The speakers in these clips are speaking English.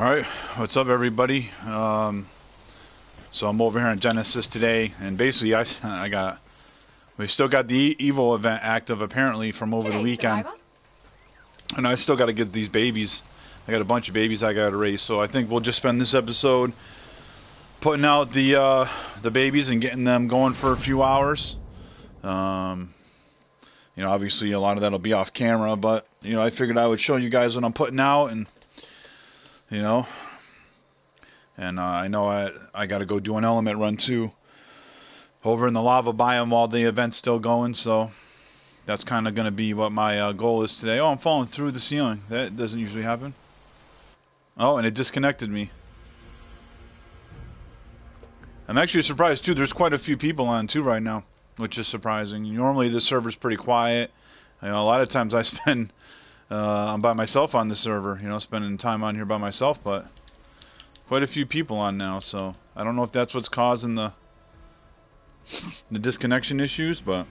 Alright, what's up everybody? So I'm over here on Genesis today, and basically we still got the Evo event active apparently from over the G'day, weekend. Survivor. And I still got to get these babies. I got a bunch of babies I got to raise, so I think we'll just spend this episode putting out the babies and getting them going for a few hours. You know, obviously a lot of that'll be off camera, but you know, I figured I would show you guys what I'm putting out, and you know, I know I got to go do an element run too over in the lava biome while the event's still going, so that's kind of going to be what my goal is today. Oh, I'm falling through the ceiling. That doesn't usually happen. Oh, and it disconnected me. I'm actually surprised too. There's quite a few people on too right now, which is surprising. Normally the server's pretty quiet. You know, a lot of times I spend I'm by myself on the server, you know, spending time on here by myself, but quite a few people on now, so I don't know if that's what's causing the disconnection issues, but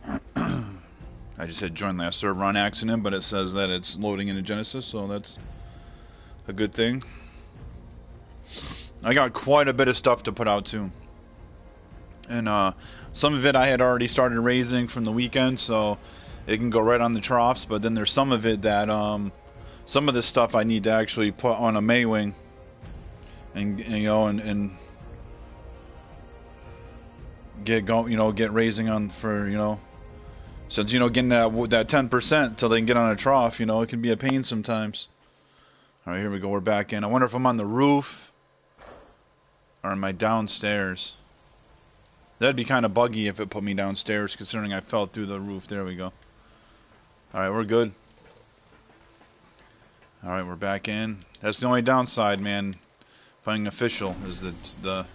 I just had join last server on accident, but it says that it's loading into Genesis, so that's a good thing. I got quite a bit of stuff to put out too, and some of it I had already started raising from the weekend, so it can go right on the troughs, but then there's some of it that some of this stuff I need to actually put on a Maywing and you know, and get going, you know, get raising on for, you know, since, you know, getting that 10% till they can get on a trough, you know, it can be a pain sometimes. All right, here we go. We're back in. I wonder if I'm on the roof or am I downstairs? That'd be kind of buggy if it put me downstairs, considering I fell through the roof. There we go. All right, we're good. All right, we're back in. That's the only downside, man. Finding official is the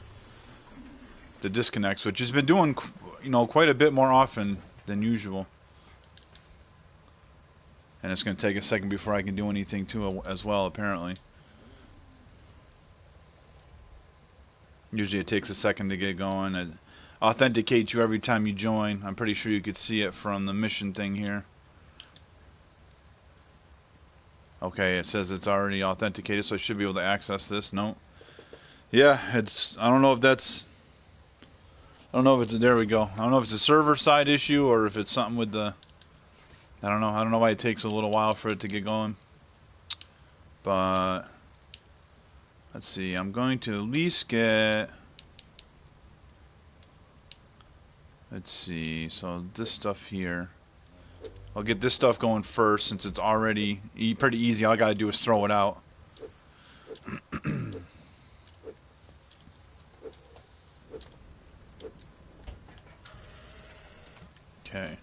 disconnects, which has been doing, you know, quite a bit more often than usual. And it's going to take a second before I can do anything too as well, apparently. Usually it takes a second to get going. It authenticates you every time you join. I'm pretty sure you could see it from the mission thing here. Okay, it says it's already authenticated, so I should be able to access this. No. Yeah, it's, I don't know if that's, I don't know if it's, there we go. I don't know if it's a server side issue or if it's something with the, I don't know. I don't know why it takes a little while for it to get going. But let's see. I'm going to at least get, let's see. So this stuff here, I'll get this stuff going first since it's already pretty easy. All I gotta do is throw it out. Okay.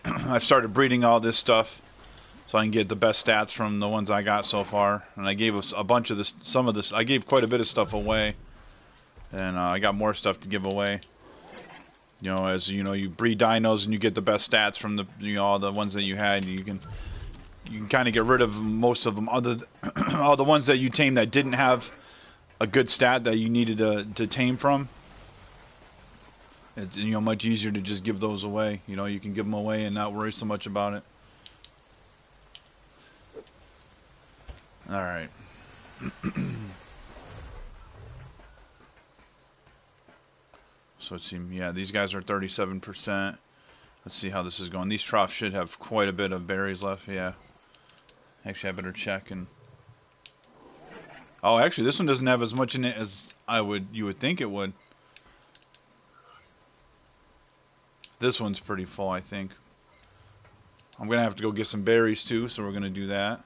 I've started breeding all this stuff so I can get the best stats from the ones I got so far. And I gave a bunch of this, some of this, I gave quite a bit of stuff away. And I got more stuff to give away. You know, as you know, you breed dinos and you get the best stats from the, you know, all the ones that you had. You can kind of get rid of most of them, other all the ones that you tame that didn't have a good stat that you needed to tame from. It's, you know, much easier to just give those away. You know, you can give them away and not worry so much about it. All right. So let's see. Yeah, these guys are 37%. Let's see how this is going. These troughs should have quite a bit of berries left. Yeah. Actually, I better check and. Oh, actually, this one doesn't have as much in it as you would think it would. This one's pretty full, I think. I'm gonna have to go get some berries too, so we're gonna do that.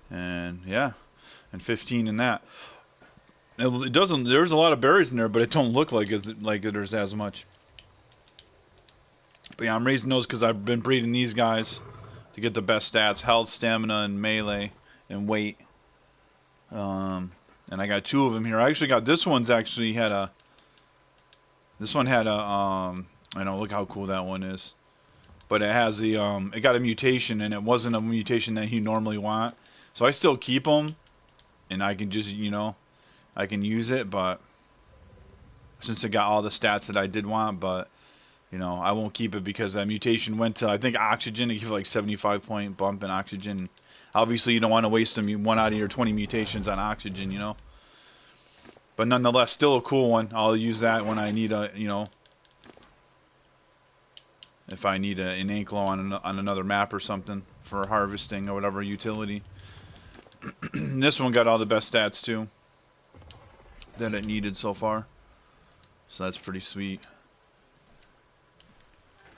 And yeah, and 15 in that. It doesn't. There's a lot of berries in there, but it don't look like there's as much. But yeah, I'm raising those because I've been breeding these guys to get the best stats: health, stamina, and melee, and weight. And I got 2 of them here. I actually got this one's actually had a. This one had a I know, look how cool that one is. But it has the it got a mutation, and it wasn't a mutation that you normally want. So I still keep them, and I can just, you know, I can use it, but since it got all the stats that I did want, but you know, I won't keep it because that mutation went to, I think, oxygen. It gave like 75 point bump in oxygen. Obviously, you don't want to waste them. 1 out of your 20 mutations on oxygen, you know. But nonetheless, still a cool one. I'll use that when I need a, you know, if I need an ankle on another map or something for harvesting or whatever utility. This one got all the best stats too that it needed so far, so that's pretty sweet.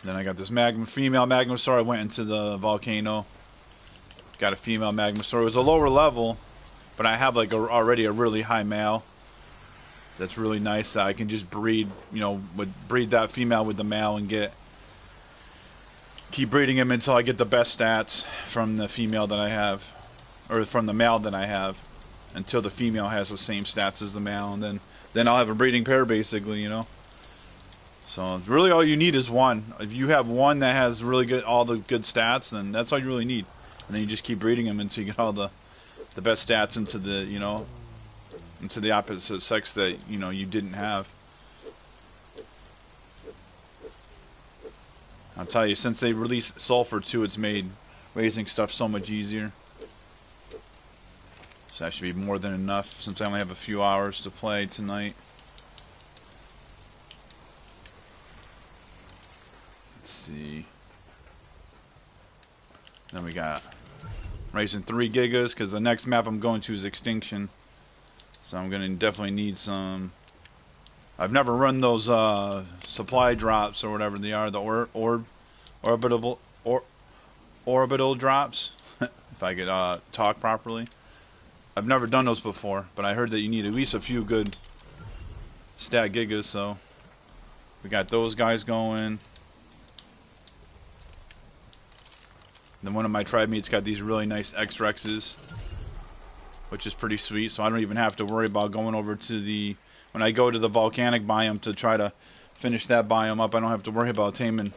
Then I got this female magmasaur. I went into the volcano, got a female magmasaur. It was a lower level, but I have like already a really high male. That's really nice that I can just breed, you know, breed that female with the male and keep breeding him until I get the best stats from the female that I have, or from the male that I have, until the female has the same stats as the male, and then I'll have a breeding pair basically, you know. So really all you need is one. If you have one that has really all the good stats, then that's all you really need. And then you just keep breeding them until you get all the best stats into the, you know, into the opposite sex that, you know, you didn't have. I'll tell you, since they released sulfur too, it's made raising stuff so much easier. So that should be more than enough since I only have a few hours to play tonight. Let's see. Then we got raising 3 gigas because the next map I'm going to is Extinction. So I'm going to definitely need some. I've never run those supply drops or whatever they are, the orbital drops, if I could talk properly. I've never done those before, but I heard that you need at least a few good stat gigas, so we got those guys going. Then one of my tribe mates got these really nice X-Rexes, which is pretty sweet, so I don't even have to worry about going over to the, when I go to the volcanic biome to try to finish that biome up, I don't have to worry about taming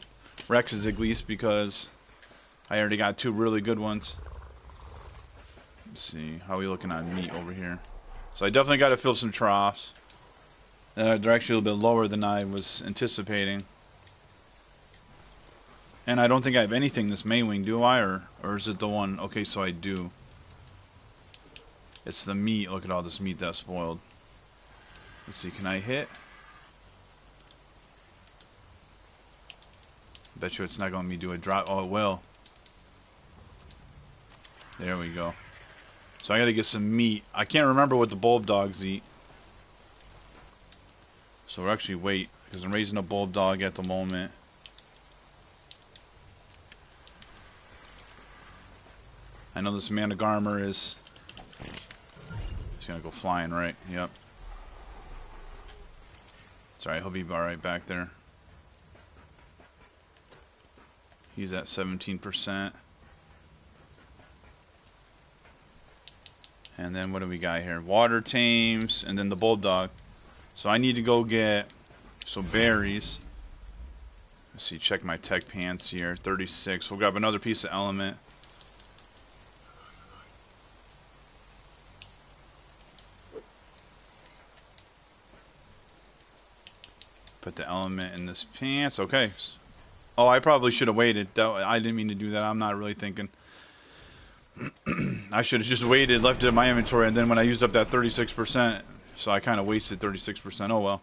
Rexes at least, because I already got 2 really good ones. Let's see, how are we looking on meat over here? So I definitely got to fill some troughs. They're actually a little bit lower than I was anticipating. And I don't think I have anything this Maywing, do I? Or is it the one? Okay, so I do. It's the meat. Look at all this meat that's spoiled. Let's see, can I hit? Bet you it's not going to let me do a drop. Oh, it will. There we go. So I got to get some meat. I can't remember what the bulb dogs eat. So we'll actually wait, because I'm raising a bulb dog at the moment. I know this Amanda Garmer is... He's going to go flying, right? Yep. It's alright, he'll be alright back there. He's at 17%. And then what do we got here? Water tames, and then the bulldog. So I need to go get some berries. Let's see, check my tech pants here. 36. We'll grab another piece of element. Put the element in this pants. Okay. Oh, I probably should have waited. I didn't mean to do that. I'm not really thinking. I should have just waited, left it in my inventory, and then when I used up that 36%, so I kind of wasted 36%. Oh well.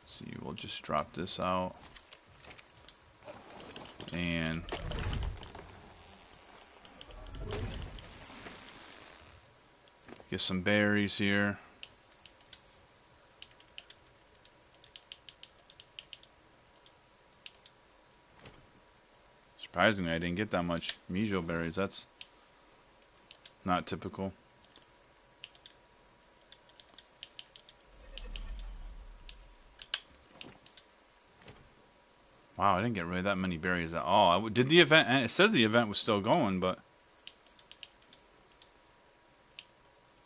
Let's see, we'll just drop this out. And get some berries here. Surprisingly, I didn't get that much mijo berries. That's not typical. Wow, I didn't get really that many berries at all. Did the event, and it says the event was still going, but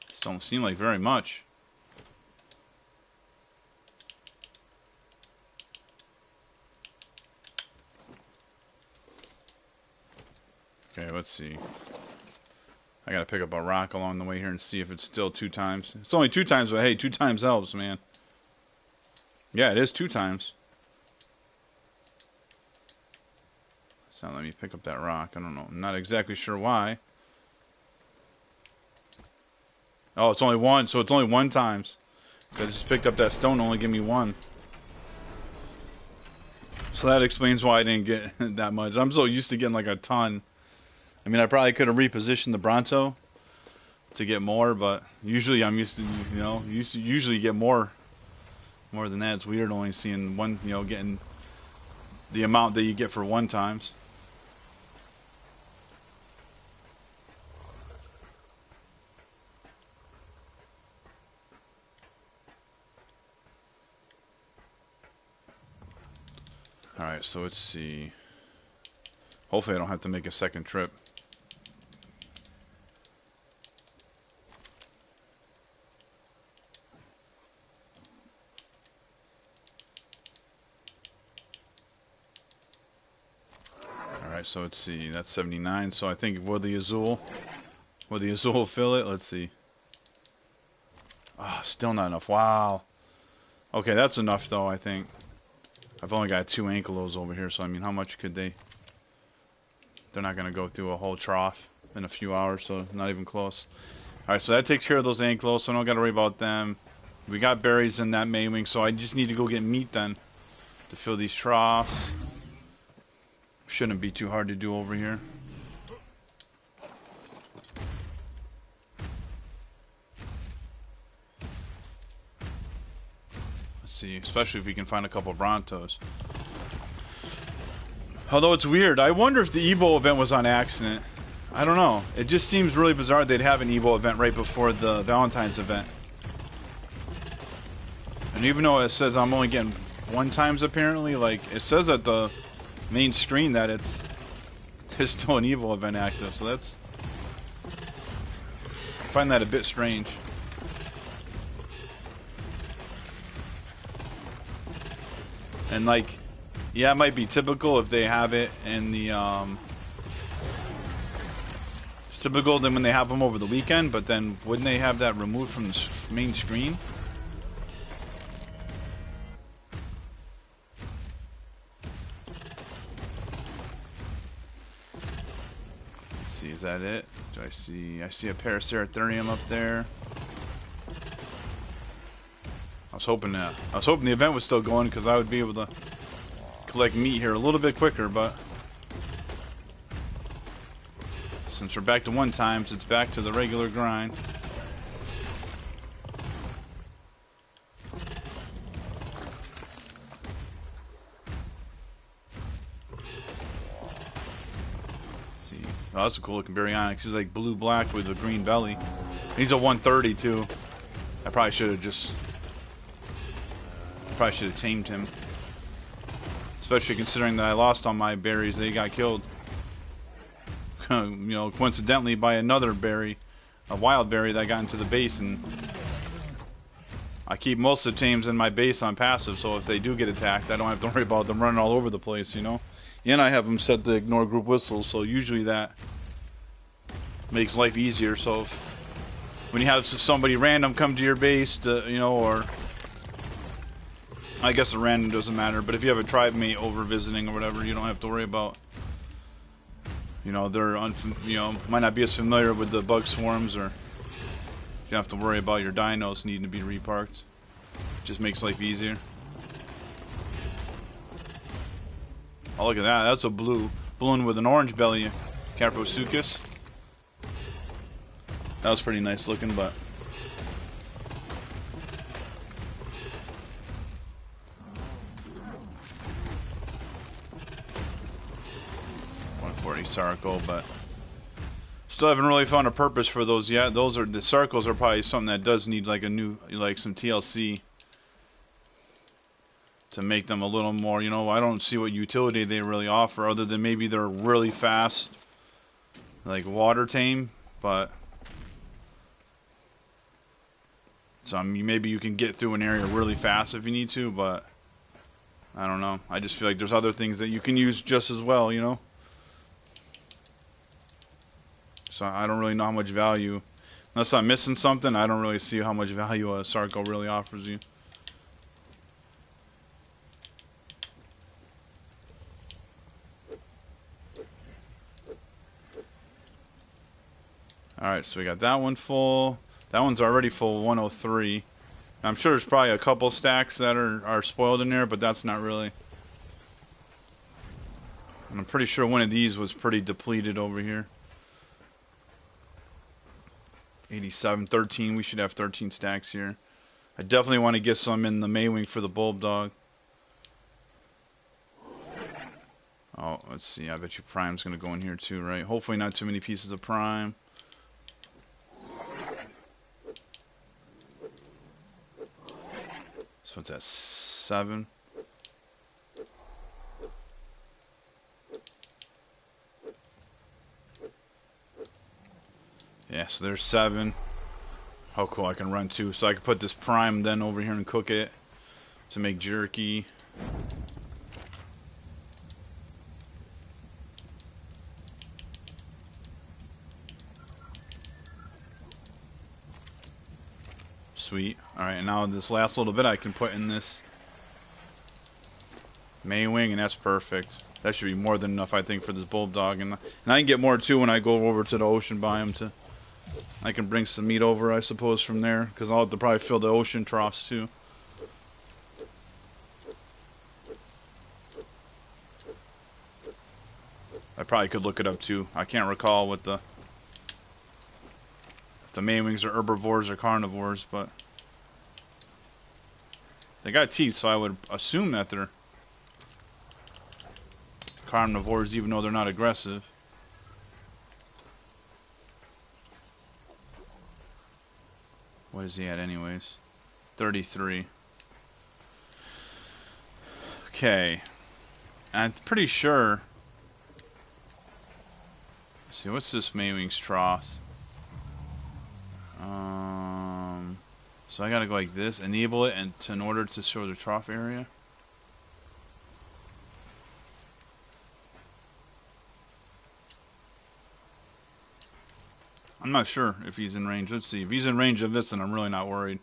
it don't seem like very much. Okay, let's see. I gotta pick up a rock along the way here and see if it's still 2 times. It's only 2 times, but hey, 2 times helps, man. Yeah, it is 2 times. It's not letting me pick up that rock. I don't know. I'm not exactly sure why. Oh, it's only one. So it's only one times. So I just picked up that stone, only give me one. So that explains why I didn't get that much. I'm so used to getting like a ton. I mean, I probably could have repositioned the Bronto to get more, but usually I'm used to, you know, usually get more than that. It's weird only seeing one, you know, getting the amount that you get for one times. Alright, so let's see. Hopefully I don't have to make a second trip. Alright, so let's see. That's 79. So I think will the Azul fill it? Let's see. Ah, still not enough. Wow. Okay, that's enough though, I think. I've only got 2 ankylos over here, so I mean, how much could they? They're not going to go through a whole trough in a few hours, so not even close. Alright, so that takes care of those ankylos, so I don't got to worry about them. We got berries in that main wing, so I just need to go get meat then to fill these troughs. Shouldn't be too hard to do over here. Let's see, especially if we can find a couple Brontos. Although it's weird, I wonder if the Evo event was on accident. I don't know. It just seems really bizarre they'd have an Evo event right before the Valentine's event. And even though it says I'm only getting 1 times apparently, like it says at the main screen that there's still an Evo event active, so that's, I find that a bit strange. And like, yeah, it might be typical if they have it in the it's typical then when they have them over the weekend, but then wouldn't they have that removed from the main screen? Let's see, is that it? Do I see a Paraceratherium up there. I was hoping the event was still going because I would be able to collect meat here a little bit quicker, but since we're back to 1 times, it's back to the regular grind. Let's see. Oh, that's a cool looking Baryonyx. He's like blue-black with a green belly. He's a 130 too. I probably should have tamed him. Especially considering that I lost all my berries, they got killed. You know, coincidentally by another berry, a wild berry that got into the base, and I keep most of the tames in my base on passive, so if they do get attacked, I don't have to worry about them running all over the place, you know? And I have them set to ignore group whistles, so usually that makes life easier. So if, when you have somebody random come to your base, to, you know, or I guess the random doesn't matter, but if you have a tribe mate over visiting or whatever, you don't have to worry about, you know, they're might not be as familiar with the bug swarms, or you don't have to worry about your dinos needing to be reparked. Just makes life easier. Oh, look at that. That's a blue balloon with an orange belly. Carposuchus. That was pretty nice looking, but Sarco, but still haven't really found a purpose for those yet. The Sarcos are probably something that does need like some TLC to make them a little more, you know. I don't see what utility they really offer other than maybe they're really fast, like water tame, but so I mean, maybe you can get through an area really fast if you need to, but I don't know. I just feel like there's other things that you can use just as well, you know. So I don't really know how much value, unless I'm missing something, I don't really see how much value a Sarco really offers you. Alright, so we got that one full. That one's already full, 103. I'm sure there's probably a couple stacks that are spoiled in there, but that's not really. And I'm pretty sure one of these was pretty depleted over here. 87, 13. We should have 13 stacks here. I definitely want to get some in the Maywing for the Bulldog. Oh, let's see. I bet you Prime's going to go in here too, right? Hopefully not too many pieces of Prime. So it's at 7. Yeah, so there's 7. How cool, I can run 2. So I can put this Prime then over here and cook it to make jerky. Sweet. Alright, and now this last little bit I can put in this Maywing, and that's perfect. That should be more than enough, I think, for this Bulldog. And I can get more too when I go over to the ocean biome to. I can bring some meat over, I suppose, from there, because I'll have to probably fill the ocean troughs too. I probably could look it up too. I can't recall what the Maywings are herbivores or carnivores, but they got teeth, so I would assume that they're carnivores, even though they're not aggressive. What is he at anyways? 33. Okay. I'm pretty sure. Let's see, what's this Maywing's trough? So I gotta go like this, enable it, and in order to show the trough area. I'm not sure if he's in range. Let's see. If he's in range of this, then I'm really not worried.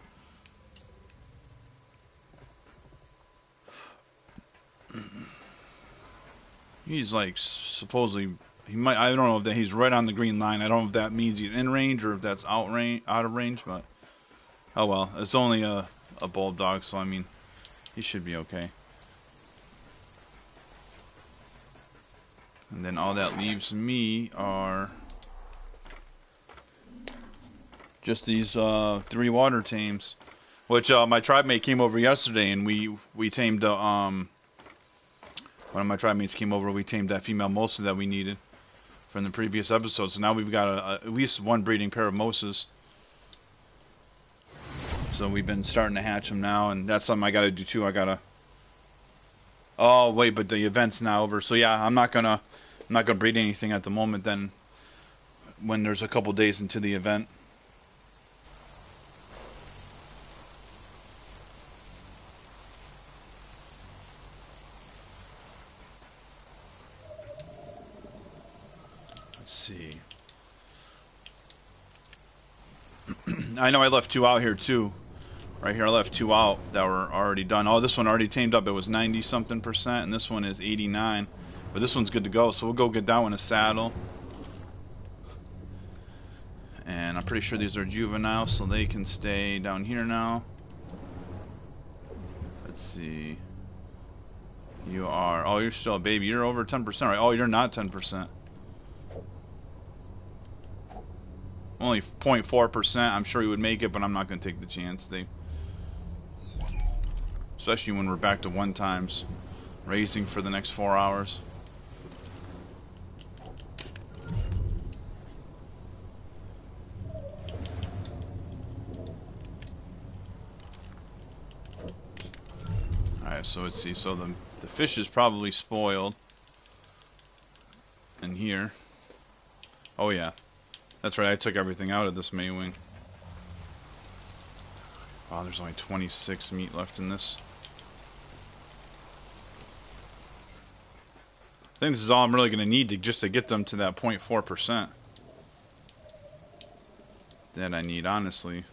He's like supposedly he might. I don't know if that he's right on the green line. I don't know if that means he's in range or if that's out of range. But oh well, it's only a Bulldog, so I mean, he should be okay. And then all that leaves me are just these 3 water tames, which my tribe mate came over yesterday, and we tamed one of my tribe mates came over. We tamed that female Mosa that we needed from the previous episode. So now we've got at least one breeding pair of Mosas. So we've been starting to hatch them now, and that's something I got to do too. I gotta. Oh wait, but the event's now over. So yeah, I'm not gonna breed anything at the moment. Then when there's a couple days into the event. See. I know I left 2 out here too. Right here I left 2 out that were already done. Oh, this one already tamed up. It was 90 something percent, and this one is 89. But this one's good to go, so we'll go get that one a saddle. And I'm pretty sure these are juvenile, so they can stay down here now. Let's see. You are. Oh, you're still a baby. You're over 10%, right? Oh, you're not 10%. Only 0.4%. I'm sure he would make it, but I'm not going to take the chance. Especially when we're back to 1 times raising for the next 4 hours. Alright, so let's see. So the fish is probably spoiled in here. Oh yeah. That's right, I took everything out of this Maywing. Wow, there's only 26 meat left in this. I think this is all I'm really going to need to just to get them to that 0.4% that I need, honestly.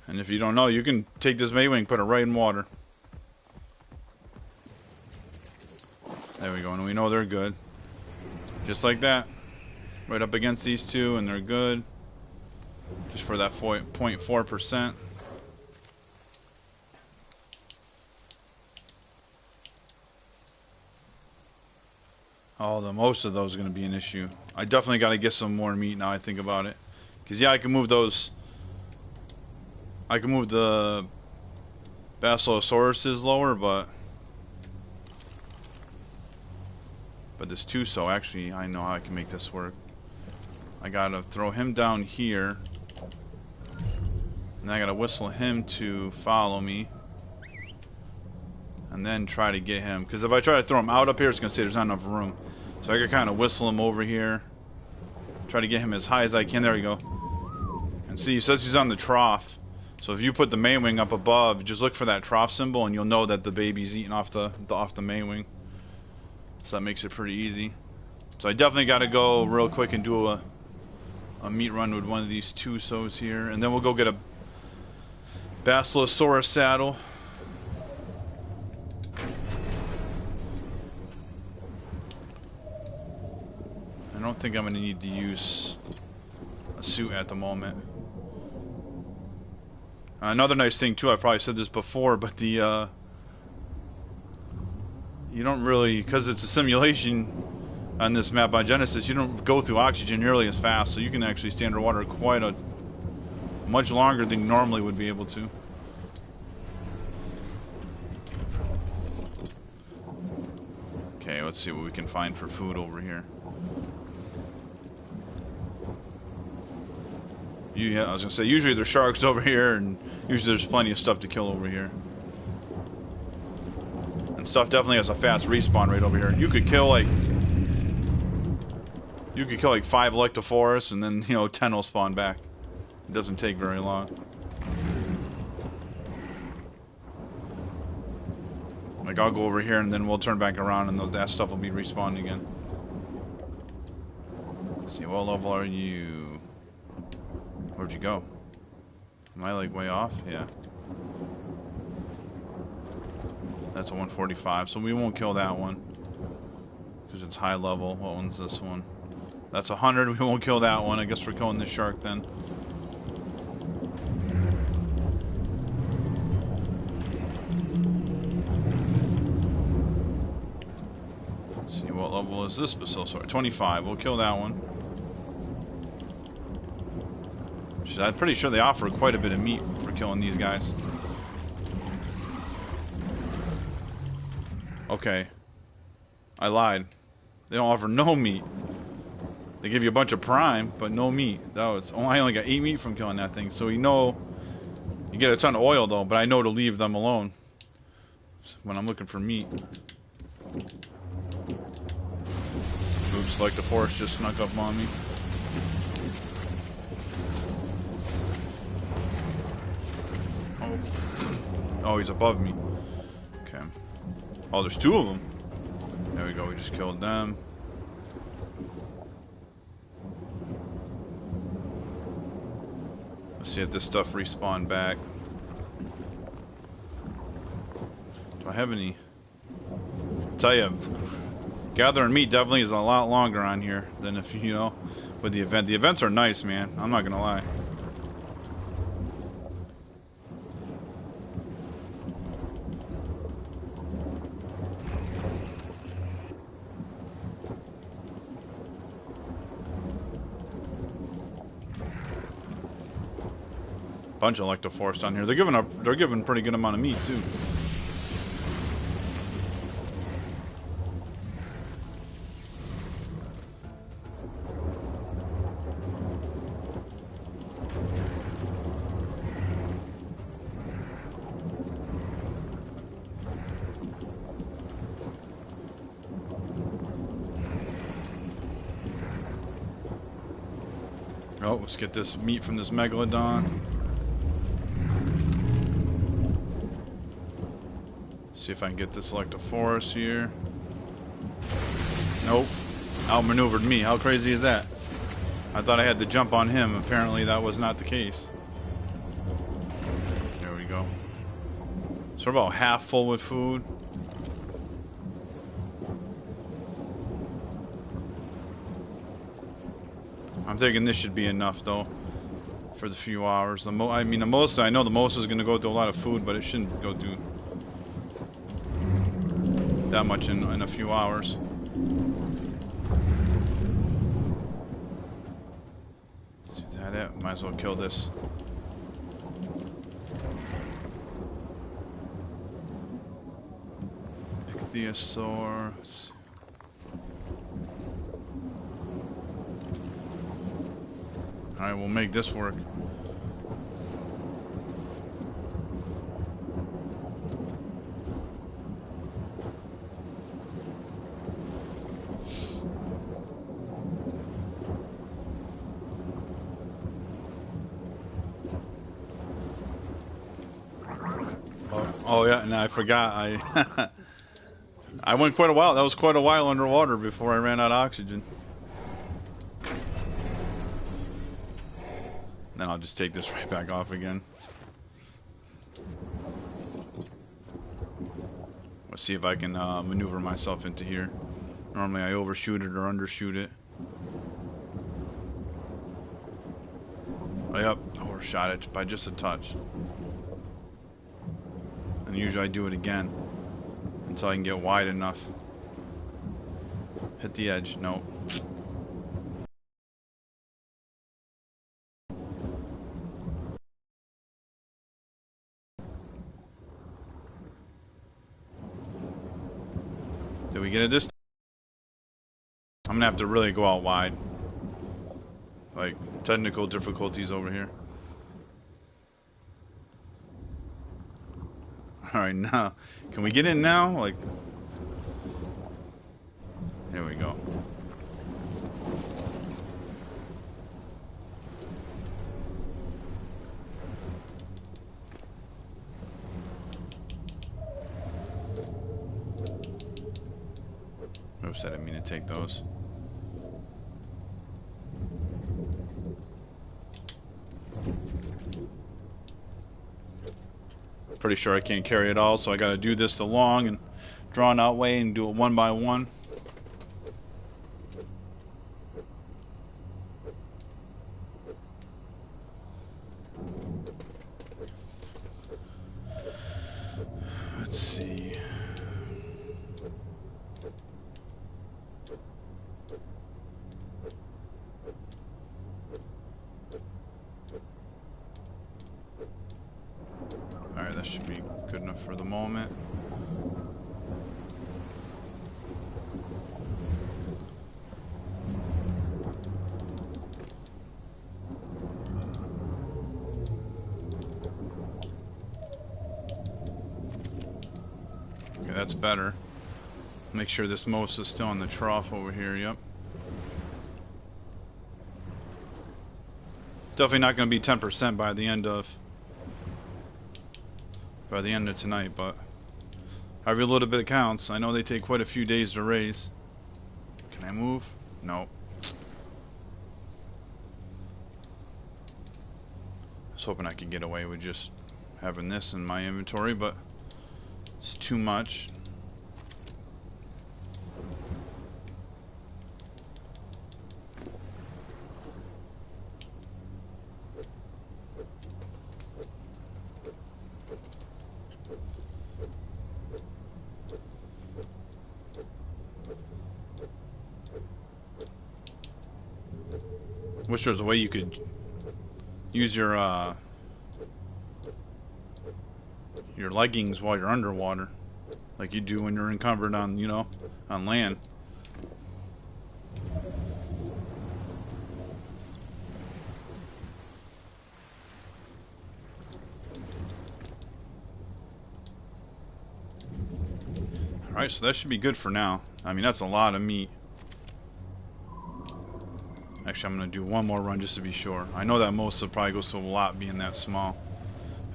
And if you don't know, you can take this Maywing, put it right in water. There we go, and we know they're good. Just like that. Right up against these two, and they're good. Just for that 0.4%. Most of those are going to be an issue. I definitely got to get some more meat now I think about it. Because, yeah, I can move those. I can move the Basilosauruses lower, but this Tuso, actually, I know how I can make this work. I got to throw him down here. And I got to whistle him to follow me. And then try to get him. Because if I try to throw him out up here, it's going to say there's not enough room. So I can kind of whistle him over here. Try to get him as high as I can. There we go. And see, it says he's on the trough. So if you put the main wing up above, just look for that trough symbol and you'll know that the baby's eating off the main wing. So that makes it pretty easy. So I definitely got to go real quick and do a meat run with one of these Tusos here. And then we'll go get a Basilosaurus saddle. I don't think I'm going to need to use a suit at the moment. Another nice thing too, I probably said this before, but the you don't really, because it's a simulation on this map by Genesis, you don't go through oxygen nearly as fast, so you can actually stay underwater much longer than you normally would be able to. Okay, let's see what we can find for food over here. Yeah, I was gonna say, usually there's sharks over here, and usually there's plenty of stuff to kill over here. And stuff definitely has a fast respawn rate over here. You could kill like 5 Electophorus, and then 10 will spawn back. It doesn't take very long. Like I'll go over here, and then we'll turn back around, and that stuff will be respawned again. Let's see, what level are you? Where'd you go? Am I like way off? Yeah. That's a 145, so we won't kill that one. Because it's high level. What one's this one? That's 100, we won't kill that one. I guess we're killing this shark then. Let's see, what level is this Basilosaurus? 25, we'll kill that one. I'm pretty sure they offer quite a bit of meat for killing these guys. Okay. I lied. They don't offer no meat. They give you a bunch of prime, but no meat. I only got 8 meat from killing that thing. So you get a ton of oil though, but I know to leave them alone when I'm looking for meat. Oops, like the forest just snuck up on me. Oh, he's above me. Okay. Oh, there's 2 of them. There we go, we just killed them. Let's see if this stuff respawned back. Do I have any? I'll tell you, gathering meat definitely is a lot longer on here than if, with the event. The events are nice, man. I'm not gonna lie. Bunch of Electophorus down here. They're giving pretty good amount of meat too. Oh, let's get this meat from this Megalodon. See if I can get this Electophorus here. Nope. Outmaneuvered me. How crazy is that? I thought I had to jump on him. Apparently that was not the case. There we go. So we're about half full with food. I'm thinking this should be enough though for the few hours. I mean, the most I know the most is going to go through a lot of food, but it shouldn't go through that much in a few hours. Is that it? Might as well kill this. Ichthyosaur. Alright, we'll make this work. Oh yeah, and I forgot. I went quite a while. That was quite a while underwater before I ran out of oxygen. Then I'll just take this right back off again. Let's see if I can maneuver myself into here. Normally I overshoot it or undershoot it. Oh, yep, overshot it by just a touch. And usually I do it again until I can get wide enough. Hit the edge. Nope. Did we get it this time? I'm gonna have to really go out wide. Like, technical difficulties over here. Alright, now. Can we get in now? Like. There we go. Oops, I didn't mean to take those. Pretty sure I can't carry it all, so I gotta do this the long and drawn out way and do it one by one. Let's see. Alright, that should be good enough for the moment. Okay, that's better. Make sure this most is still in the trough over here, yep. Definitely not going to be 10% by the end of tonight, but every little bit counts. I know they take quite a few days to raise. Can I move? No. I was hoping I could get away with just having this in my inventory, but it's too much. Wish there was a way you could use your leggings while you're underwater, like you do when you're encumbered on, you know, on land. Alright, so that should be good for now. I mean, that's a lot of meat. Actually, I'm going to do one more run just to be sure. I know that most will probably go to a lot being that small.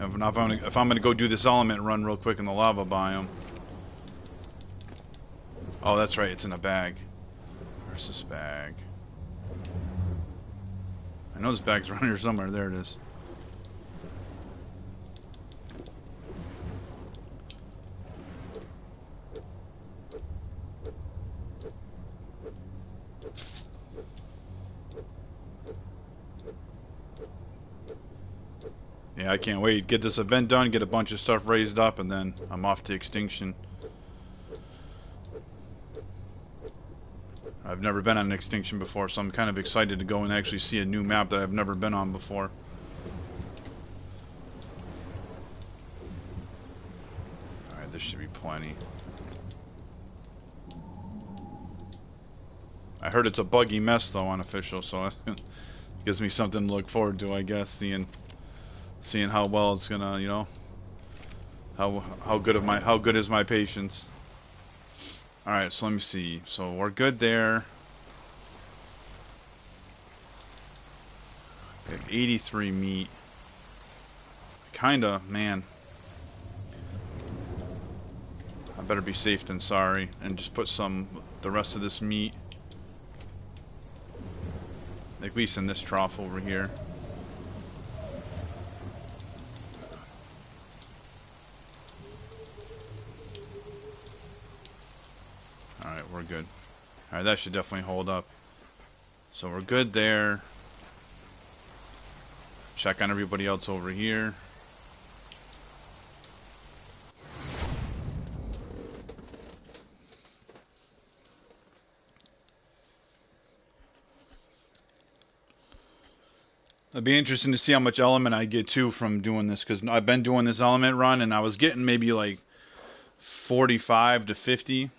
If I'm going to go do this element run real quick in the lava biome. Oh, that's right, it's in a bag. Where's this bag? I know this bag's around here somewhere. There it is. Yeah, I can't wait. Get this event done, get a bunch of stuff raised up, and then I'm off to Extinction. I've never been on Extinction before, so I'm kind of excited to go and actually see a new map that I've never been on before. Alright, this should be plenty. I heard it's a buggy mess though, unofficial, so it gives me something to look forward to, I guess, seeing how well it's gonna, you know, how good is my patience. Alright, so let me see. So we're good there. We have 83 meat. Kinda, man. I better be safe than sorry and just put the rest of this meat, at least in this trough over here. Alright, we're good. Alright, that should definitely hold up. So we're good there. Check on everybody else over here. It'd be interesting to see how much element I get too from doing this, because I've been doing this element run and I was getting maybe like 45 to 50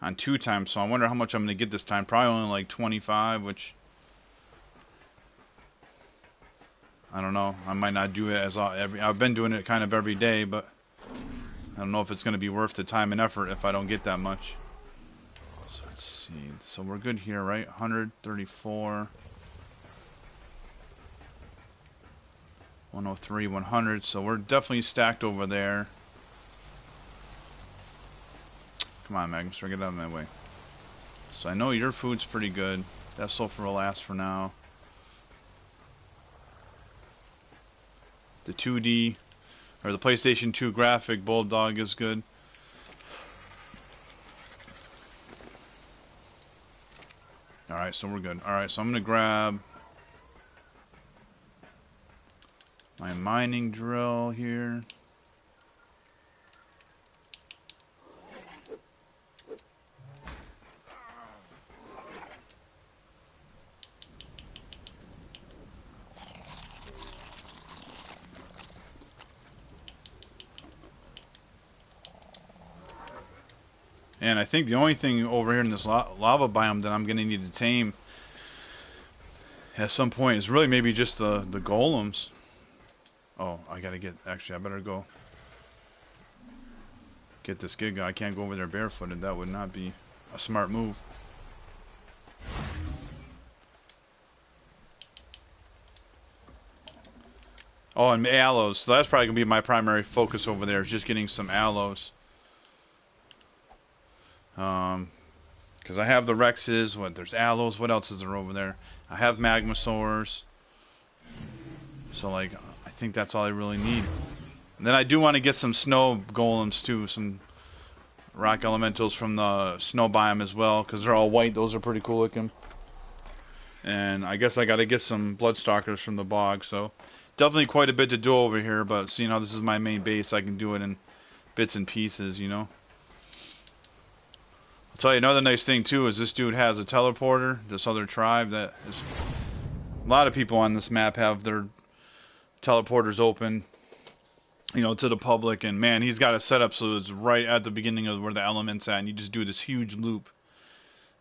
on 2 times, so I wonder how much I'm going to get this time. Probably only like 25, which I don't know. I might not do it as I've been doing it kind of every day, but I don't know if it's going to be worth the time and effort if I don't get that much. So let's see. So we're good here, right? 134, 103, 100. So we're definitely stacked over there. Come on, Magnus, get out of my way. So I know your food's pretty good. That sulfur will last for now. The 2D, or the PlayStation 2 graphic Bulldog is good. Alright, so we're good. Alright, so I'm going to grab my mining drill here. And I think the only thing over here in this lava biome that I'm going to need to tame at some point is really maybe just the golems. Oh, I got to get... Actually, I better go get this Giga. I can't go over there barefooted. That would not be a smart move. Oh, and aloes. So that's probably going to be my primary focus over there, is just getting some aloes. Because I have the Rexes, there's aloes, what else is there over there? I have Magmasaurs. So, like, I think that's all I really need. And then I do want to get some snow golems, too. Some rock elementals from the snow biome as well, because they're all white. Those are pretty cool looking. And I guess I got to get some Bloodstalkers from the bog, so definitely quite a bit to do over here, but seeing how this is my main base, I can do it in bits and pieces, you know? I'll tell you another nice thing too is this dude has a teleporter, this other tribe that is... A lot of people on this map have their teleporters open, you know, to the public, and man, he's got it set up so it's right at the beginning of where the element's at, and you just do this huge loop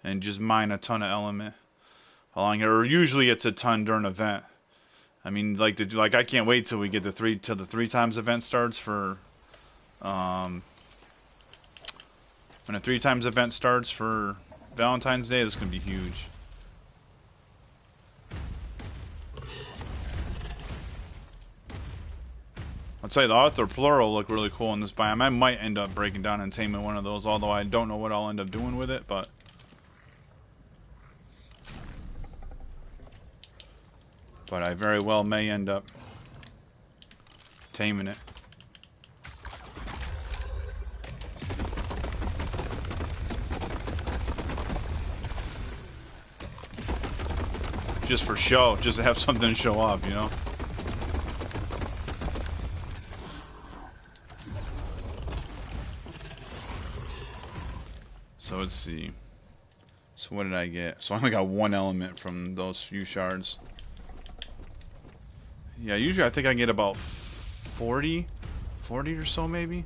and just mine a ton of element along here, or usually it's a ton during an event. I mean, like I can't wait till we get the 3 times event starts for when a 3 times event starts for Valentine's Day. This is gonna be huge. I'll tell you, the Arthur Plural look really cool in this biome. I might end up breaking down and taming one of those, although I don't know what I'll end up doing with it, but I very well may end up taming it. Just for show, just to have something to show off, you know? let's see. So what did I get? So I only got one element from those few shards. Yeah, usually I think I get about 40 or so maybe.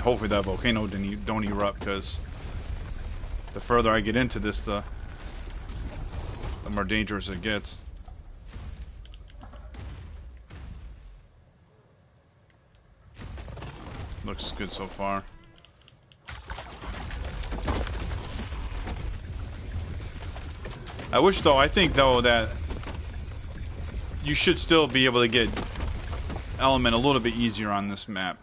Hopefully that volcano don't erupt, because the further I get into this, the more dangerous it gets. Looks good so far. I think though that you should still be able to get element a little bit easier on this map.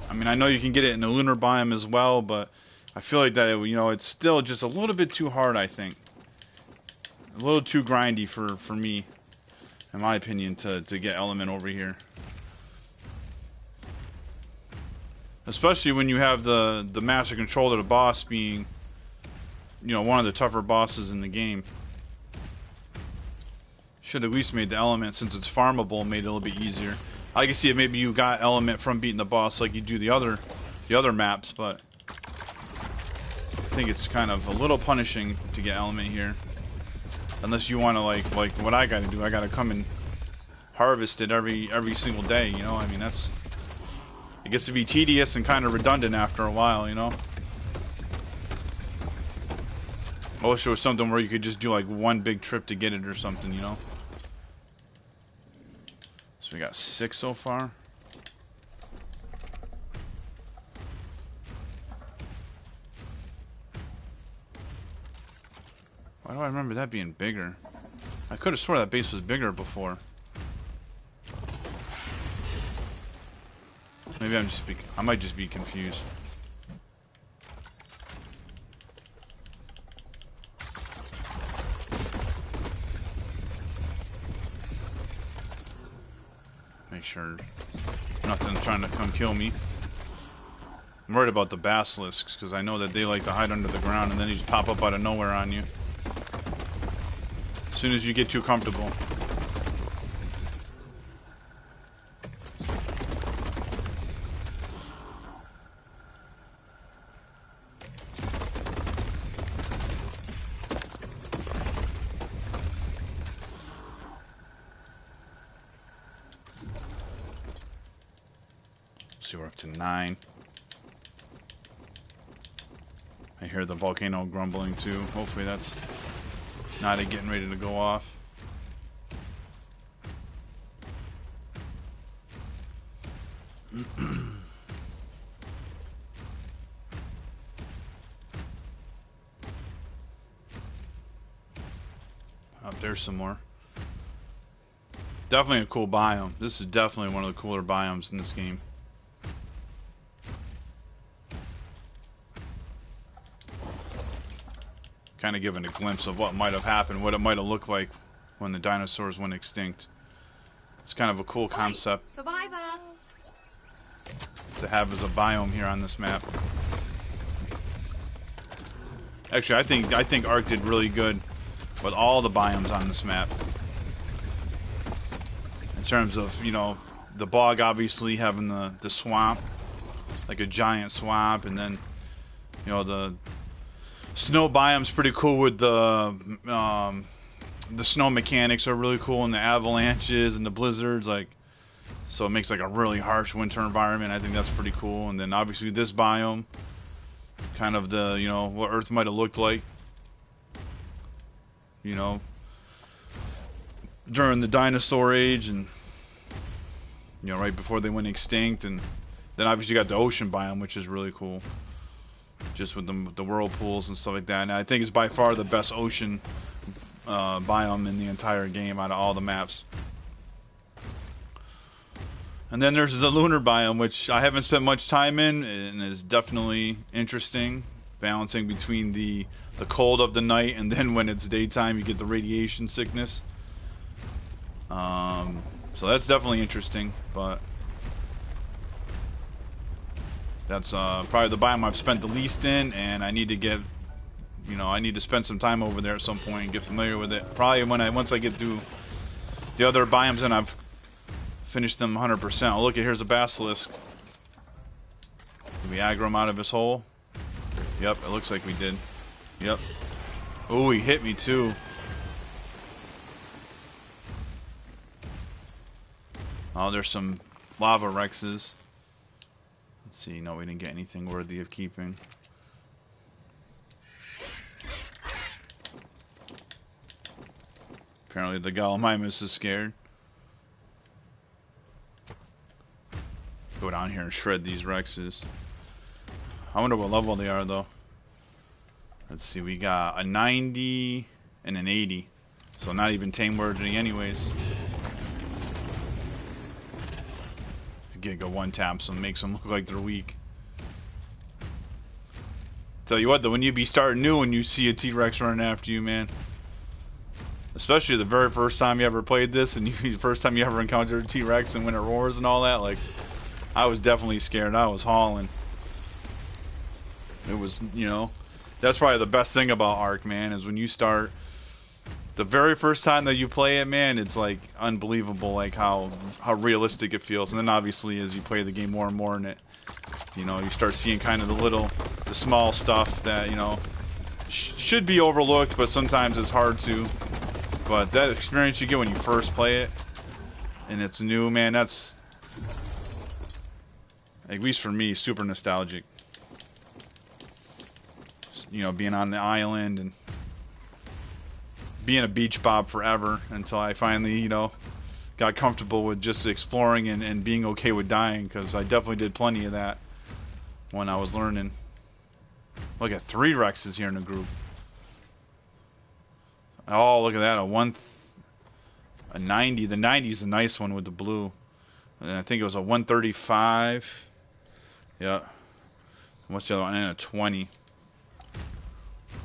I mean, I know you can get it in the lunar biome as well, but I feel like that, it's still just a little bit too hard, I think. A little too grindy for me, in my opinion, to get element over here. Especially when you have the master controller, the boss being, one of the tougher bosses in the game. Should at least made the element, since it's farmable, made it a little bit easier. I can see if maybe you got element from beating the boss like you do the other maps, but I think it's kind of a little punishing to get element here. Unless you want to like what I got to do. I got to come and harvest it every single day, I mean, it gets to be tedious and kind of redundant after a while, I wish there was something where you could just do like one big trip to get it or something, So we got 6 so far. Why do I remember that being bigger? I could have sworn that base was bigger before. Maybe I might just be confused. Make sure nothing's trying to come kill me. I'm worried about the basilisks, because I know that they like to hide under the ground and then they just pop up out of nowhere on you as soon as you get too comfortable. See, we're up to 9. I hear the volcano grumbling too. Hopefully that's not it getting ready to go off. Oh, there's some more. Definitely a cool biome. This is definitely one of the cooler biomes in this game. Kind of giving a glimpse of what might have happened, what it might have looked like when the dinosaurs went extinct. It's kind of a cool concept to have as a biome here on this map. Actually, I think Ark did really good with all the biomes on this map. In terms of, the bog obviously having the swamp, like a giant swamp, and then, the snow biome's pretty cool with the snow mechanics are really cool, and the avalanches and the blizzards, so it makes like a really harsh winter environment. I think that's pretty cool. And then obviously this biome, kind of the, what Earth might have looked like, during the dinosaur age, and right before they went extinct. And then obviously you got the ocean biome, which is really cool, just with the whirlpools and stuff like that. And I think it's by far the best ocean biome in the entire game out of all the maps. And then there's the lunar biome, which I haven't spent much time in, and is definitely interesting, balancing between the cold of the night, and then when it's daytime you get the radiation sickness. So that's definitely interesting. But That's probably the biome I've spent the least in, and I need to get, I need to spend some time over there at some point and get familiar with it. Probably once I get through the other biomes and I've finished them 100%. Oh, look, here's a basilisk. Did we aggro him out of his hole? Yep, it looks like we did. Yep. Oh, he hit me too. Oh, there's some lava rexes. Let's see. No, we didn't get anything worthy of keeping. Apparently the Gallimimus is scared. Go down here and shred these rexes. I wonder what level they are though. Let's see, we got a 90 and an 80. So not even tame worthy anyways. Giga one taps them, makes them look like they're weak. Tell you what though, when you be starting new and you see a T-Rex running after you, man. Especially the very first time you ever played this and the first time you ever encountered a T-Rex and when it roars and all that, like, I was definitely scared. I was hauling. It was, that's probably the best thing about Ark, man, is when you start, the very first time that you play it, man, it's like unbelievable, like how realistic it feels. And then obviously as you play the game more and more in it, you start seeing kind of the small stuff that, should be overlooked, but sometimes it's hard to. But that experience you get when you first play it, and it's new, man, that's, at least for me, super nostalgic. Being on the island and being a beach bob forever until I finally, got comfortable with just exploring and being okay with dying, because I definitely did plenty of that when I was learning. Look at 3 Rexes here in the group. Oh, look at that, a 90. The 90 is a nice one with the blue. And I think it was a 135. Yeah. What's the other one? And a 20.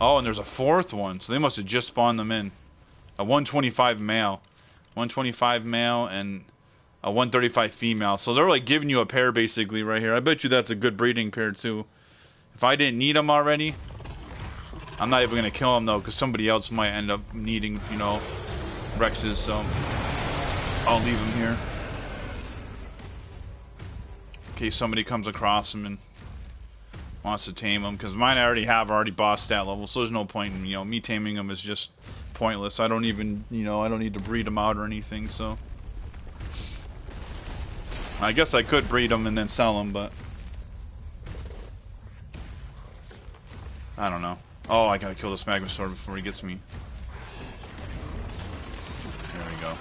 Oh, and there's a 4th one. So they must have just spawned them in. A 125 male. 125 male and a 135 female. So they're like giving you a pair basically right here. I bet you that's a good breeding pair too. If I didn't need them already, I'm not even going to kill them though, because somebody else might end up needing, Rexes. So I'll leave them here in case somebody comes across them and wants to tame them, because mine I already boss stat level, so there's no point in me taming them. Is just pointless. I don't even I don't need to breed them out or anything. So I guess I could breed them and then sell them, but I don't know. Oh, I gotta kill this magma sword before he gets me. There we go.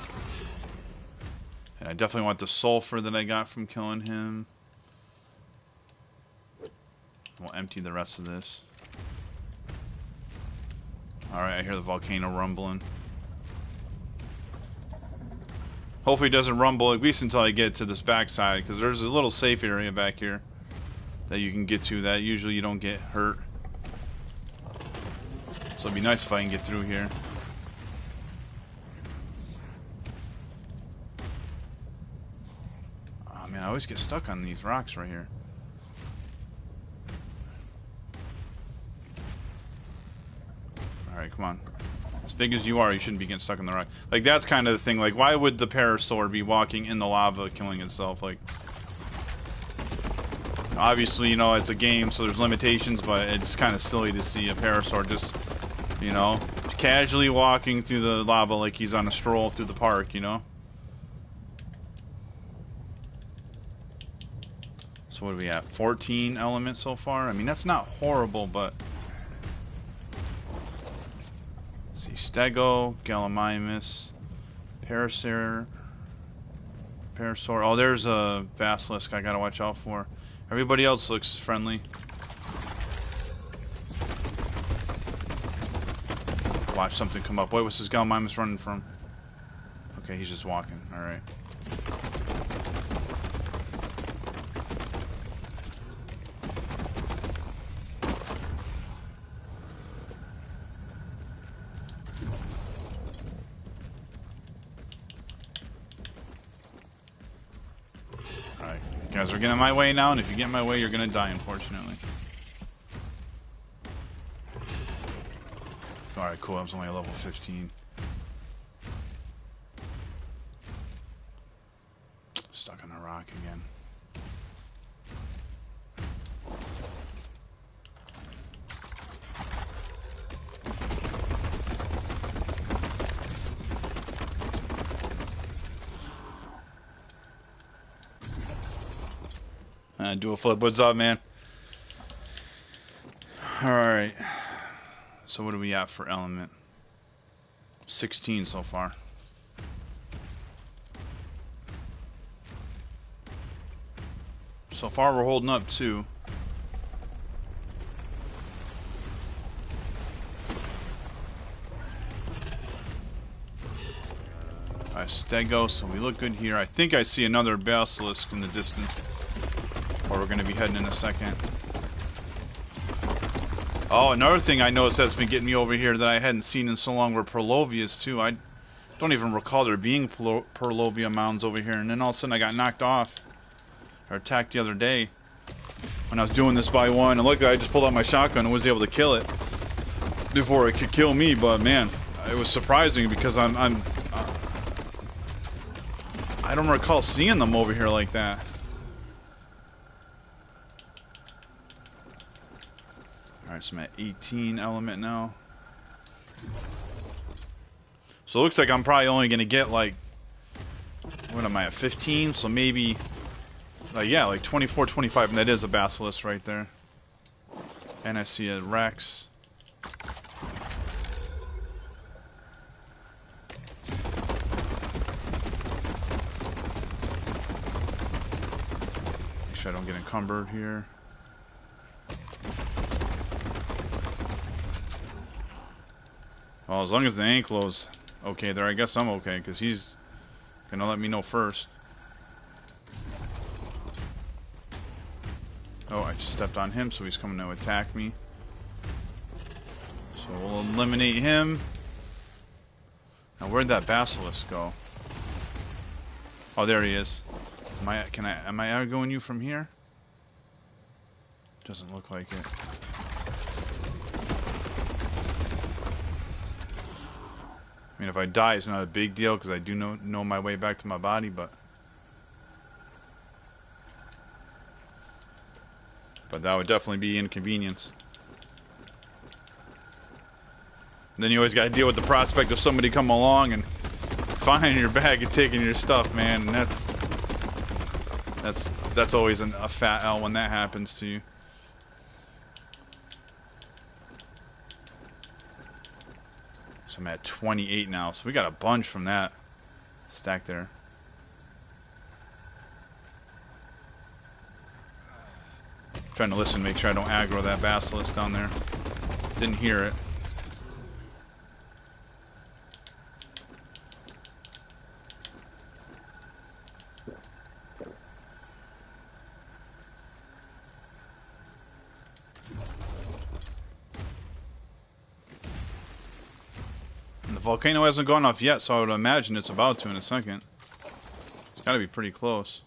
And I definitely want the sulfur that I got from killing him. We'll empty the rest of this. Alright, I hear the volcano rumbling. Hopefully it doesn't rumble, at least until I get to this backside, because there's a little safe area back here that you can get to that usually you don't get hurt. So it'd be nice if I can get through here. Oh man, I always get stuck on these rocks right here. Alright, come on. As big as you are, you shouldn't be getting stuck in the rock. Like, that's kind of the thing. Like, why would the parasaur be walking in the lava killing itself? Like, obviously, it's a game, so there's limitations, but it's kind of silly to see a parasaur just, casually walking through the lava like he's on a stroll through the park, So what are we at? 14 elements so far? I mean, that's not horrible, but... Let's see, Stego, Gallimimus, Parasaur. Oh, there's a Basilisk I gotta watch out for. Everybody else looks friendly. Watch something come up. Wait, what's this Gallimimus running from? Okay, he's just walking. Alright. Guys are getting in my way now, and if you get in my way, you're gonna die, unfortunately. Alright, cool. I was only a level 15. Stuck on a rock again. Do a flip. What's up, man? Alright. So what do we at for element? 16 so far. So far we're holding up too. Alright, Stego, so we look good here. I think I see another basilisk in the distance. Or we're gonna be heading in a second. Oh, another thing I noticed that's been getting me over here that I hadn't seen in so long were Perlovias too. I don't even recall there being Perlovia mounds over here, and then all of a sudden I got knocked off. Or attacked the other day. When I was doing this by one, and look, I just pulled out my shotgun and was able to kill it. Before it could kill me, but man, it was surprising because I don't recall seeing them over here like that. Alright, so I'm at 18 element now. So it looks like I'm probably only going to get like, what am I at, 15? So maybe, yeah, like 24, 25, and that is a basilisk right there. And I see a Rex. Make sure I don't get encumbered here. Well, as long as the ankle's okay there, I guess I'm okay, because he's gonna let me know first. Oh, I just stepped on him, so he's coming to attack me. So we'll eliminate him. Now, where'd that basilisk go? Oh, there he is. Am I outgoing you from here? Doesn't look like it. I mean, if I die, it's not a big deal because I do know my way back to my body, but that would definitely be inconvenience. And then you always got to deal with the prospect of somebody coming along and finding your bag and taking your stuff, man. And that's always a fat L when that happens to you. So I'm at 28 now, so we got a bunch from that stack there. Trying to listen, make sure I don't aggro that basilisk down there. Didn't hear it. And the volcano hasn't gone off yet, so I would imagine it's about to in a second. It's got to be pretty close.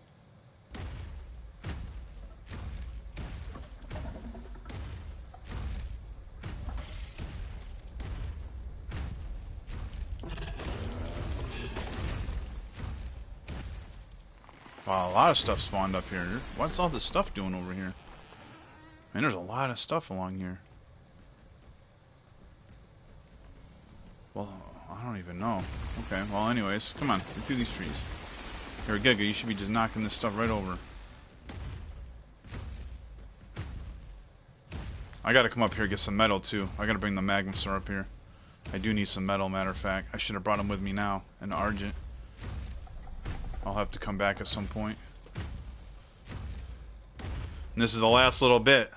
Wow, a lot of stuff spawned up here. What's all this stuff doing over here? Man, there's a lot of stuff along here. Well, I don't even know. Okay, well anyways, come on, get through these trees. Here, Giga, you should be just knocking this stuff right over. I gotta come up here and get some metal too. I gotta bring the magma up here. I do need some metal, matter of fact. I should have brought them with me now, and Argent. I'll have to come back at some point. And this is the last little bit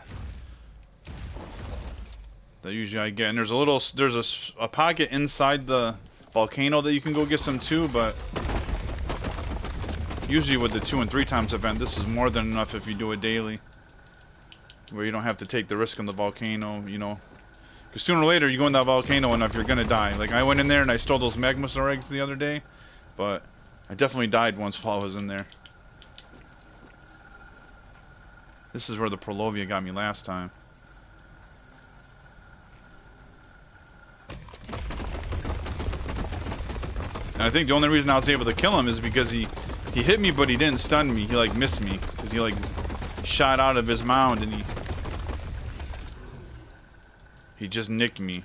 that usually I get. And there's a pocket inside the volcano that you can go get some too, but usually with the 2 and 3 times event, this is more than enough if you do it daily. Where you don't have to take the risk on the volcano, you know. Because sooner or later you go in that volcano and if you're gonna die. Like I went in there and I stole those magmasaur eggs the other day, but I definitely died once while I was in there. This is where the Prolovia got me last time. And I think the only reason I was able to kill him is because he hit me, but he didn't stun me. He like missed me because he like shot out of his mound and he just nicked me.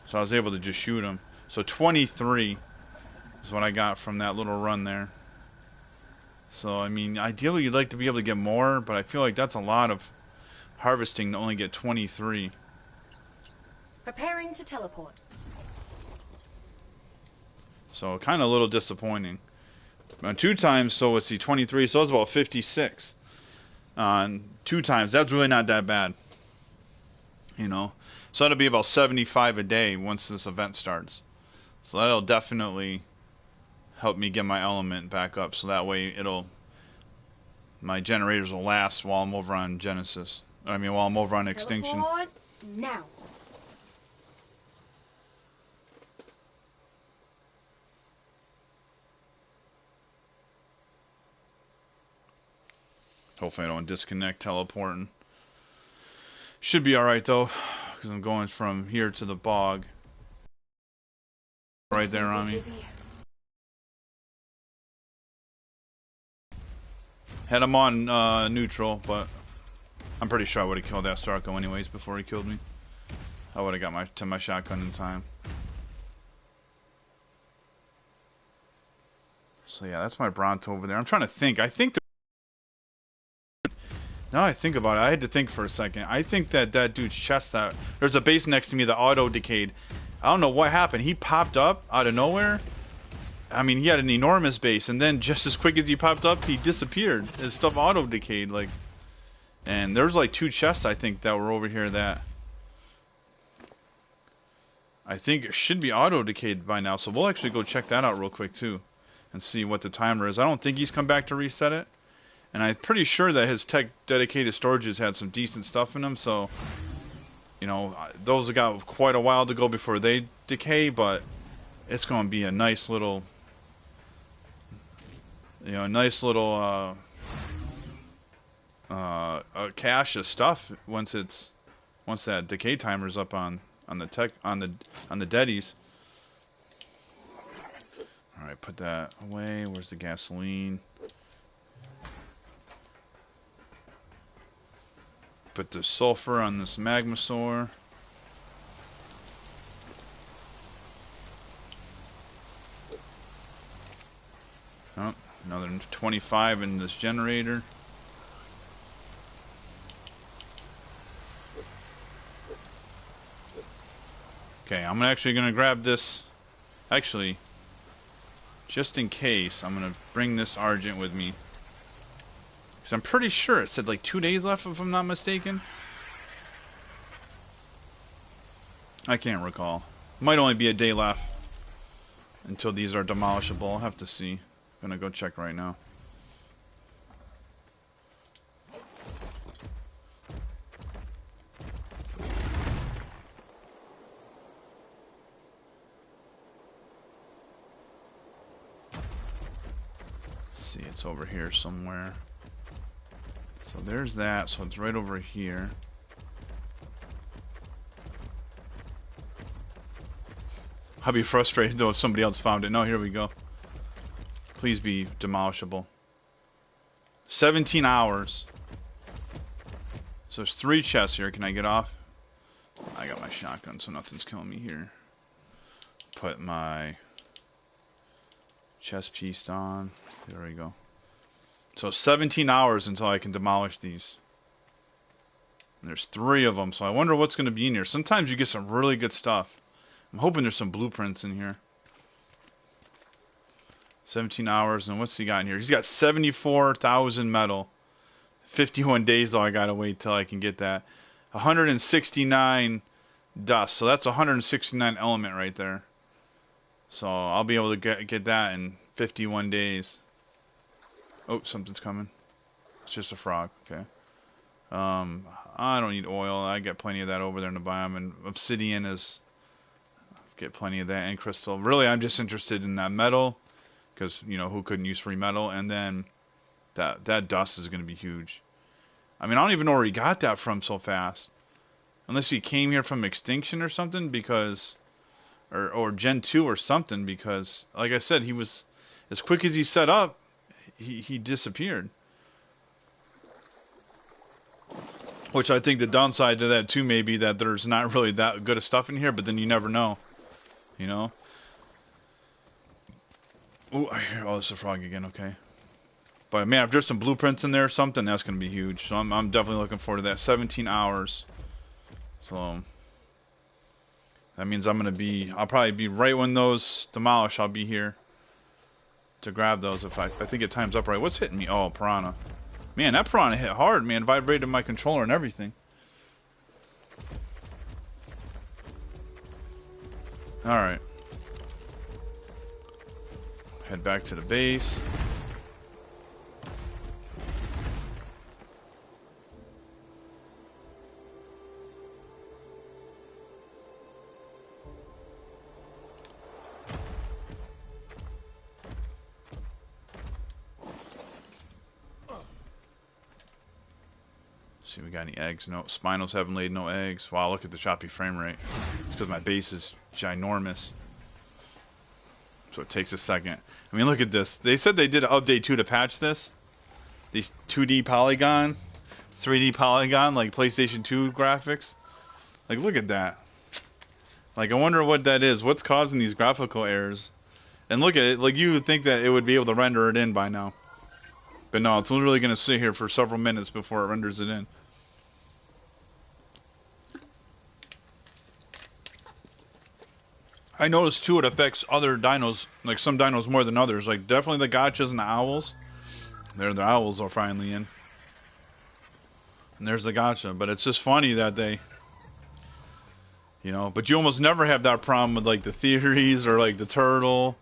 So I was able to just shoot him. So 23 is what I got from that little run there. So I mean, ideally you'd like to be able to get more, but I feel like that's a lot of harvesting to only get 23. Preparing to teleport. So kind of a little disappointing. 2 times, so let's see, 23, so it's about 56. 2 times, that's really not that bad. You know? So that'll be about 75 a day once this event starts. So that'll definitely help me get my element back up, so that way my generators will last while I'm over on Genesis. I mean, while I'm over on Extinction. Teleport now. Hopefully I don't disconnect teleporting. Should be alright though, because I'm going from here to the bog. Right there on me. Had him on neutral, but I'm pretty sure I would have killed that Sarko anyways before he killed me. I would have got to my shotgun in time. So yeah, that's my Bronto over there. I'm trying to think. I think now I think about it, I had to think for a second. I think that dude's chest, there's a base next to me that auto decayed. I don't know what happened. He popped up out of nowhere. I mean, he had an enormous base, and then just as quick as he popped up, he disappeared. His stuff auto decayed, like. And there's like 2 chests I think that were over here that I think it should be auto decayed by now. So we'll actually go check that out real quick too, and see what the timer is. I don't think he's come back to reset it. And I'm pretty sure that his tech dedicated storages had some decent stuff in them, so you know, those have got quite a while to go before they decay, but it's going to be a nice little, you know, a nice little a cache of stuff once that decay timer's up on the deadies. All right, put that away. Where's the gasoline? Put the sulfur on this magmasaur. Oh, another 25 in this generator. Okay, I'm actually going to grab this. Actually, just in case, I'm going to bring this Argent with me. Because I'm pretty sure it said like 2 days left, if I'm not mistaken. I can't recall. Might only be a day left until these are demolishable. I'll have to see. I'm gonna go check right now. Let's see, it's over here somewhere. So there's that, so it's right over here. I'll be frustrated though if somebody else found it. No, here we go. Please be demolishable. 17 hours. So there's 3 chests here. Can I get off? I got my shotgun, so nothing's killing me here. Put my chest piece on. There we go. So 17 hours until I can demolish these. And there's 3 of them, so I wonder what's going to be in here. Sometimes you get some really good stuff. I'm hoping there's some blueprints in here. 17 hours, and what's he got in here? He's got 74,000 metal. 51 days, though, I gotta wait till I can get that. 169 dust, so that's 169 element right there. So I'll be able to get that in 51 days. Oh, something's coming. It's just a frog. Okay. I don't need oil. I get plenty of that over there in the biome, and obsidian is. Get plenty of that, and crystal. Really, I'm just interested in that metal, because you know who couldn't use free metal, and then that dust is going to be huge. I mean, I don't even know where he got that from so fast. Unless he came here from Extinction or something, because... Or Gen 2 or something, because, like I said, he was... As quick as he set up, he disappeared. Which I think the downside to that, too, may be that there's not really that good of stuff in here, but then you never know. You know? Ooh, I hear... Oh, it's a frog again, okay. But, man, if there's some blueprints in there or something, that's going to be huge. So I'm definitely looking forward to that. 17 hours. So... That means I'm going to be... I'll probably be right when those demolish, I'll be here to grab those. If I think it time's up right. What's hitting me? Oh, piranha. Man, that piranha hit hard, man. Vibrated my controller and everything. Alright. Head back to the base. See, we got any eggs? No. Spinos haven't laid no eggs. Wow, look at the choppy frame rate. It's because my base is ginormous. So it takes a second. I mean, look at this. They said they did an update 2 to patch this. These 2D polygon, 3D polygon, like PlayStation 2 graphics. Like, look at that. Like, I wonder what that is. What's causing these graphical errors? And look at it. Like, you would think that it would be able to render it in by now. But no, it's literally going to sit here for several minutes before it renders it in. I noticed too it affects other dinos, like some dinos more than others. Like definitely the gotchas and the owls. There, the owls are finally in. And there's the gotcha. But it's just funny that they, you know, but you almost never have that problem with like the theories or like the turtle.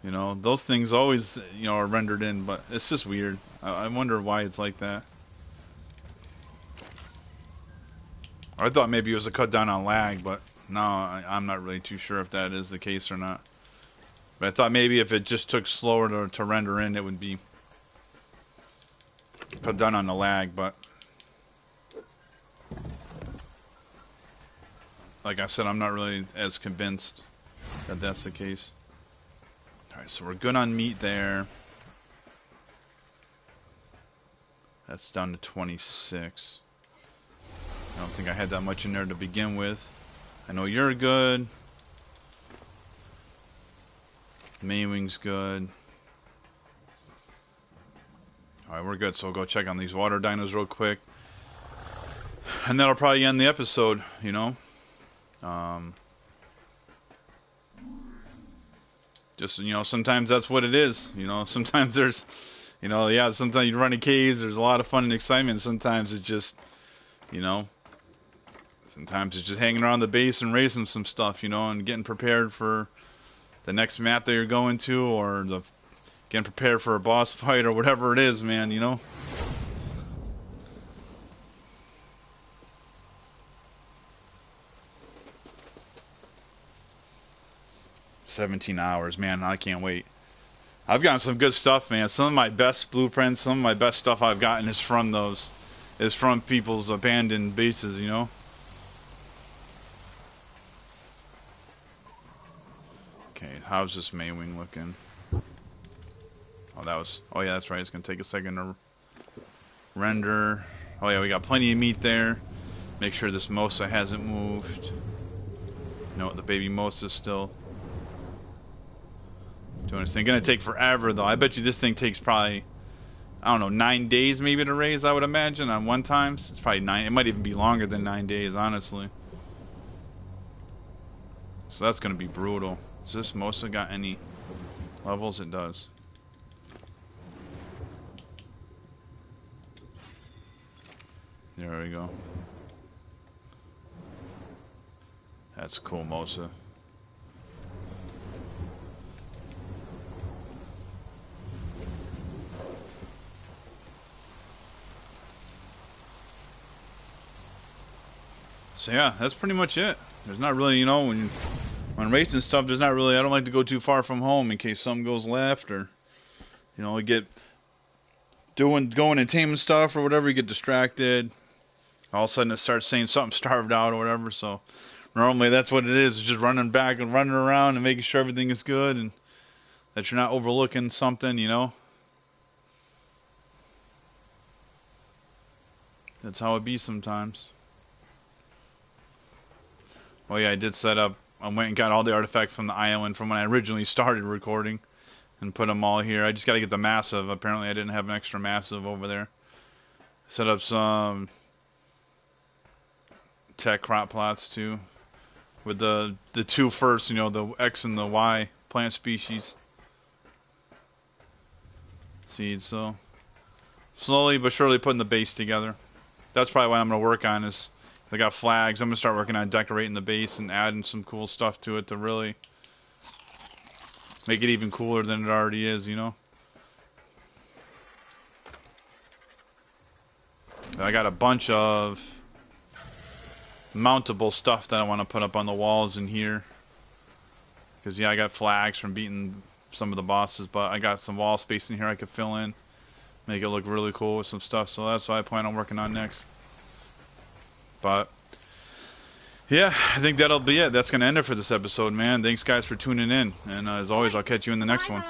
You know, those things always, you know, are rendered in, but it's just weird. I wonder why it's like that. I thought maybe it was a cut down on lag, but no, I'm not really too sure if that is the case or not. But I thought maybe if it just took slower to render in, it would be cut down on the lag, but like I said, I'm not really as convinced that that's the case. Alright, so we're good on meat there. That's down to 26. I don't think I had that much in there to begin with. I know you're good. Maywing's good. Alright, we're good, so we'll go check on these water dinos real quick. And that'll probably end the episode, you know. Just, you know, sometimes that's what it is. You know, sometimes there's, you know, yeah, sometimes you run in caves, there's a lot of fun and excitement. Sometimes it's just, you know, sometimes it's just hanging around the base and racing some stuff, you know, and getting prepared for the next map that you're going to, or getting prepared for a boss fight, or whatever it is, man, you know. "17 hours, man, I can't wait." I've gotten some good stuff, man. Some of my best blueprints, some of my best stuff I've gotten is from people's abandoned bases, you know. Okay, how's this Maywing looking? Oh, oh yeah, that's right. It's gonna take a second to render. Oh yeah, we got plenty of meat there. Make sure this Mosa hasn't moved. No, the baby Mosa's still doing its thing. Gonna take forever though. I bet you this thing takes probably, I don't know, 9 days maybe to raise, I would imagine, on one time. It's probably 9. It might even be longer than 9 days, honestly. So that's gonna be brutal. Does this Mosa got any levels? It does. There we go. That's cool, Mosa. So yeah, that's pretty much it. There's not really, you know, when racing stuff, there's not really, I don't like to go too far from home in case something goes left, or, you know, I get going and taming stuff or whatever, you get distracted. All of a sudden it starts saying something starved out or whatever. So normally that's what it is, just running back and running around and making sure everything is good and that you're not overlooking something, you know. That's how it be sometimes. Oh yeah, I did set up, I went and got all the artifacts from the island from when I originally started recording and put them all here. I just got to get the massive. Apparently I didn't have an extra massive over there. Set up some tech crop plots too, with the two first, you know, the X and the Y plant species seeds. So slowly but surely putting the base together. That's probably what I'm gonna work on. Is I got flags. I'm gonna start working on decorating the base and adding some cool stuff to it to really make it even cooler than it already is, you know. I got a bunch of mountable stuff that I want to put up on the walls in here. Because, yeah, I got flags from beating some of the bosses, but I got some wall space in here I could fill in. Make it look really cool with some stuff, so that's what I plan on working on next. But, yeah, I think that'll be it. That's going to end it for this episode, man. Thanks, guys, for tuning in. And as always, I'll catch you in the next one.